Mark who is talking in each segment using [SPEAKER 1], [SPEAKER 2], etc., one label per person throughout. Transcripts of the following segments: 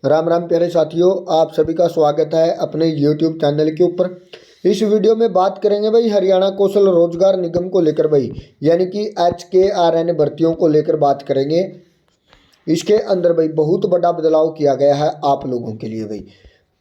[SPEAKER 1] राम राम प्यारे साथियों, आप सभी का स्वागत है अपने YouTube चैनल के ऊपर। इस वीडियो में बात करेंगे भाई हरियाणा कौशल रोजगार निगम को लेकर भाई, यानी कि HKRN भर्तियों को लेकर बात करेंगे। इसके अंदर भाई बहुत बड़ा बदलाव किया गया है आप लोगों के लिए भाई,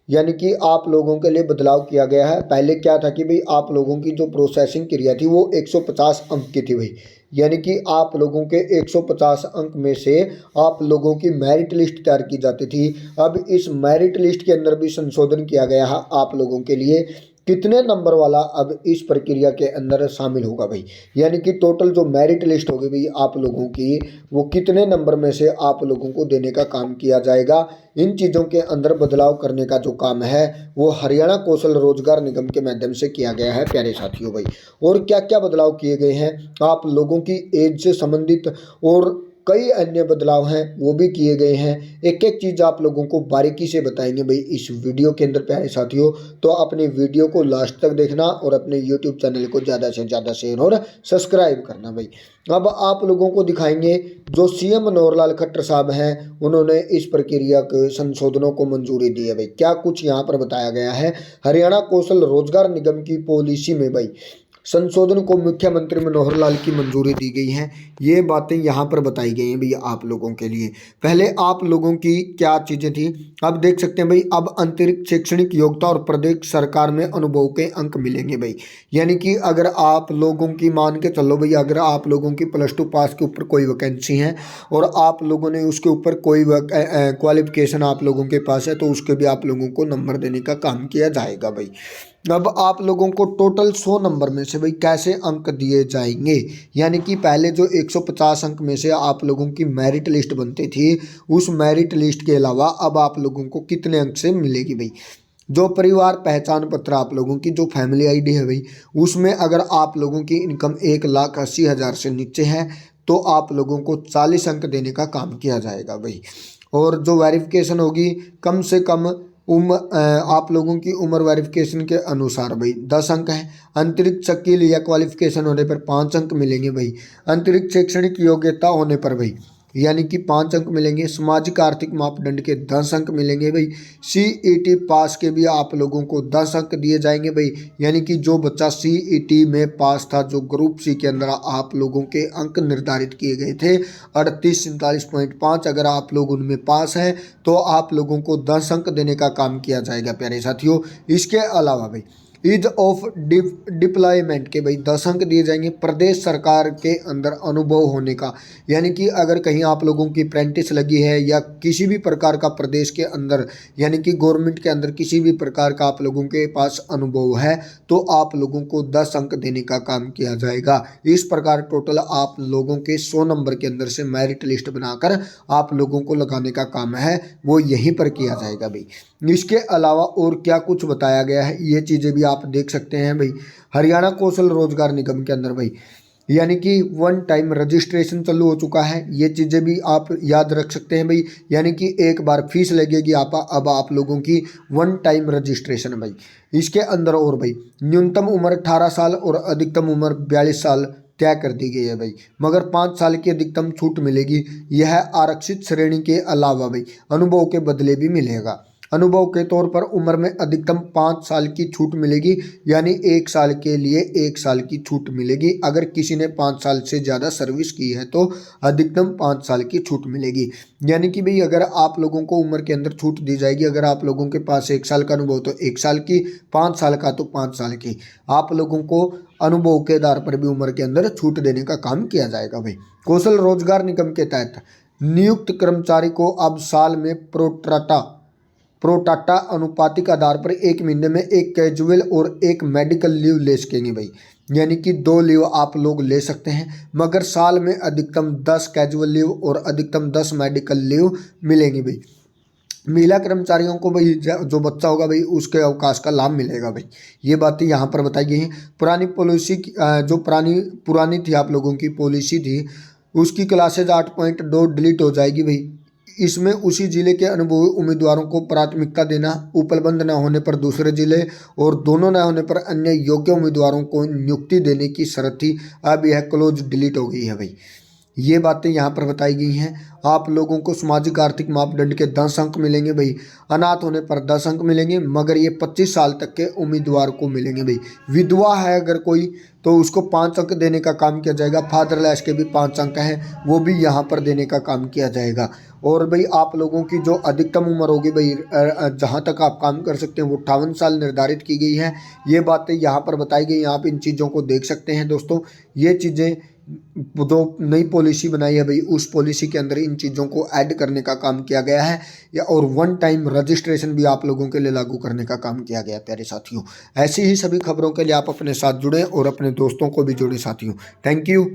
[SPEAKER 1] यानी कि आप लोगों के लिए बदलाव किया गया है। पहले क्या था कि भाई आप लोगों की जो प्रोसेसिंग क्रिया थी वो 150 अंक की थी भाई, यानी कि आप लोगों के 150 अंक में से आप लोगों की मेरिट लिस्ट तैयार की जाती थी। अब इस मेरिट लिस्ट के अंदर भी संशोधन किया गया है आप लोगों के लिए। कितने नंबर वाला अब इस प्रक्रिया के अंदर शामिल होगा भाई, यानी कि टोटल जो मेरिट लिस्ट होगी भाई आप लोगों की, वो कितने नंबर में से आप लोगों को देने का काम किया जाएगा। इन चीज़ों के अंदर बदलाव करने का जो काम है वो हरियाणा कौशल रोजगार निगम के माध्यम से किया गया है प्यारे साथियों भाई। और क्या क्या बदलाव किए गए हैं आप लोगों की एज से संबंधित, और कई अन्य बदलाव हैं वो भी किए गए हैं। एक एक चीज़ आप लोगों को बारीकी से बताएंगे भाई इस वीडियो के अंदर प्यारे साथियों। तो अपने वीडियो को लास्ट तक देखना और अपने यूट्यूब चैनल को ज़्यादा से ज़्यादा शेयर और सब्सक्राइब करना भाई। अब आप लोगों को दिखाएंगे जो CM मनोहर लाल खट्टर साहब हैं, उन्होंने इस प्रक्रिया के संशोधनों को मंजूरी दी है भाई। क्या कुछ यहाँ पर बताया गया है हरियाणा कौशल रोजगार निगम की पॉलिसी में भाई, संशोधन को मुख्यमंत्री मनोहर लाल की मंजूरी दी गई है। ये बातें यहाँ पर बताई गई हैं भैया आप लोगों के लिए। पहले आप लोगों की क्या चीज़ें थी, अब देख सकते हैं भाई। अब अतिरिक्त शैक्षणिक योग्यता और प्रदेश सरकार में अनुभव के अंक मिलेंगे भाई, यानी कि अगर आप लोगों की मान के चलो भाई, अगर आप लोगों की +2 पास के ऊपर कोई वैकेंसी है और आप लोगों ने उसके ऊपर कोई क्वालिफिकेशन आप लोगों के पास है, तो उसके भी आप लोगों को नंबर देने का काम किया जाएगा भाई। अब आप लोगों को टोटल 100 नंबर में से भाई कैसे अंक दिए जाएंगे, यानी कि पहले जो 150 अंक में से आप लोगों की मेरिट लिस्ट बनती थी, उस मेरिट लिस्ट के अलावा अब आप लोगों को कितने अंक से मिलेगी भाई। जो परिवार पहचान पत्र आप लोगों की जो फैमिली आईडी है भाई, उसमें अगर आप लोगों की इनकम 1,80,000 से नीचे है तो आप लोगों को 40 अंक देने का काम किया जाएगा भाई। और जो वेरिफिकेशन होगी कम से कम आप लोगों की उम्र वेरिफिकेशन के अनुसार भाई 10 अंक है। अंतरिक्ष स्किल या क्वालिफिकेशन होने पर 5 अंक मिलेंगे भाई। अंतरिक्ष शैक्षणिक योग्यता होने पर भाई यानी कि 5 अंक मिलेंगे। सामाजिक आर्थिक मापदंड के 10 अंक मिलेंगे भाई। CET पास के भी आप लोगों को 10 अंक दिए जाएंगे भाई, यानी कि जो बच्चा CET में पास था, जो ग्रुप C के अंदर आप लोगों के अंक निर्धारित किए गए थे 3847.5, अगर आप लोग उनमें पास हैं तो आप लोगों को 10 अंक देने का काम किया जाएगा प्यारे साथियों। इसके अलावा भाई ईज ऑफ डिप्लॉयमेंट के भाई 10 अंक दिए जाएंगे। प्रदेश सरकार के अंदर अनुभव होने का, यानी कि अगर कहीं आप लोगों की अप्रेंटिस लगी है या किसी भी प्रकार का प्रदेश के अंदर, यानी कि गवर्नमेंट के अंदर किसी भी प्रकार का आप लोगों के पास अनुभव है, तो आप लोगों को 10 अंक देने का काम किया जाएगा। इस प्रकार टोटल आप लोगों के 100 नंबर के अंदर से मेरिट लिस्ट बनाकर आप लोगों को लगाने का काम है वो यहीं पर किया जाएगा भाई। इसके अलावा और क्या कुछ बताया गया है ये चीज़ें भी आप देख सकते हैं भाई हरियाणा कौशल रोजगार निगम के अंदर भाई, यानी कि 1 टाइम रजिस्ट्रेशन चालू हो चुका है। ये चीज़ें भी आप याद रख सकते हैं भाई, यानी कि एक बार फीस लगेगी अब आप लोगों की 1 टाइम रजिस्ट्रेशन भाई। इसके अंदर और भाई न्यूनतम उम्र 18 साल और अधिकतम उम्र 42 साल तय कर दी गई है भाई, मगर 5 साल की अधिकतम छूट मिलेगी। यह आरक्षित श्रेणी के अलावा भाई अनुभव के बदले भी मिलेगा। अनुभव के तौर पर उम्र में अधिकतम 5 साल की छूट मिलेगी, यानी 1 साल के लिए 1 साल की छूट मिलेगी। अगर किसी ने 5 साल से ज़्यादा सर्विस की है तो अधिकतम 5 साल की छूट मिलेगी। यानी कि भाई अगर आप लोगों को उम्र के अंदर छूट दी जाएगी, अगर आप लोगों के पास 1 साल का अनुभव तो 1 साल की, 5 साल का तो 5 साल की, आप लोगों को अनुभव के आधार पर भी उम्र के अंदर छूट देने का काम किया जाएगा भाई। कौशल रोजगार निगम के तहत नियुक्त कर्मचारी को अब साल में प्रोटाटा अनुपातिक आधार पर 1 महीने में 1 कैजुअल और 1 मेडिकल लीव ले सकेंगे भाई, यानी कि 2 लीव आप लोग ले सकते हैं, मगर साल में अधिकतम 10 कैजुअल लीव और अधिकतम 10 मेडिकल लीव मिलेंगी भाई। महिला कर्मचारियों को भाई जो बच्चा होगा भाई उसके अवकाश का लाभ मिलेगा भाई। ये बातें यहाँ पर बताई गई हैं। पुरानी पॉलिसी जो पुरानी थी आप लोगों की पॉलिसी थी, उसकी क्लासेज 8.2 डिलीट हो जाएगी भाई। इसमें उसी जिले के अनुभवी उम्मीदवारों को प्राथमिकता देना, उपलब्ध न होने पर दूसरे जिले और दोनों न होने पर अन्य योग्य उम्मीदवारों को नियुक्ति देने की शर्त थी। अब यह क्लोज डिलीट हो गई है भाई। ये बातें यहाँ पर बताई गई हैं। आप लोगों को सामाजिक आर्थिक मापदंड के 10 अंक मिलेंगे भाई। अनाथ होने पर 10 अंक मिलेंगे, मगर ये 25 साल तक के उम्मीदवार को मिलेंगे भाई। विधवा है अगर कोई तो उसको 5 अंक देने का काम किया जाएगा। फादरलेस के भी 5 अंक हैं, वो भी यहाँ पर देने का काम किया जाएगा। और भाई आप लोगों की जो अधिकतम उम्र होगी भाई, जहाँ तक आप काम कर सकते हैं वो 58 साल निर्धारित की गई है। ये बातें यहाँ पर बताई गई, आप इन चीज़ों को देख सकते हैं दोस्तों। ये चीज़ें जो नई पॉलिसी बनाई है भाई, उस पॉलिसी के अंदर इन चीज़ों को ऐड करने का काम किया गया है, या और वन टाइम रजिस्ट्रेशन भी आप लोगों के लिए लागू करने का काम किया गया है प्यारे साथियों। ऐसी ही सभी खबरों के लिए आप अपने साथ जुड़ें और अपने दोस्तों को भी जोड़ें साथियों। Thank you.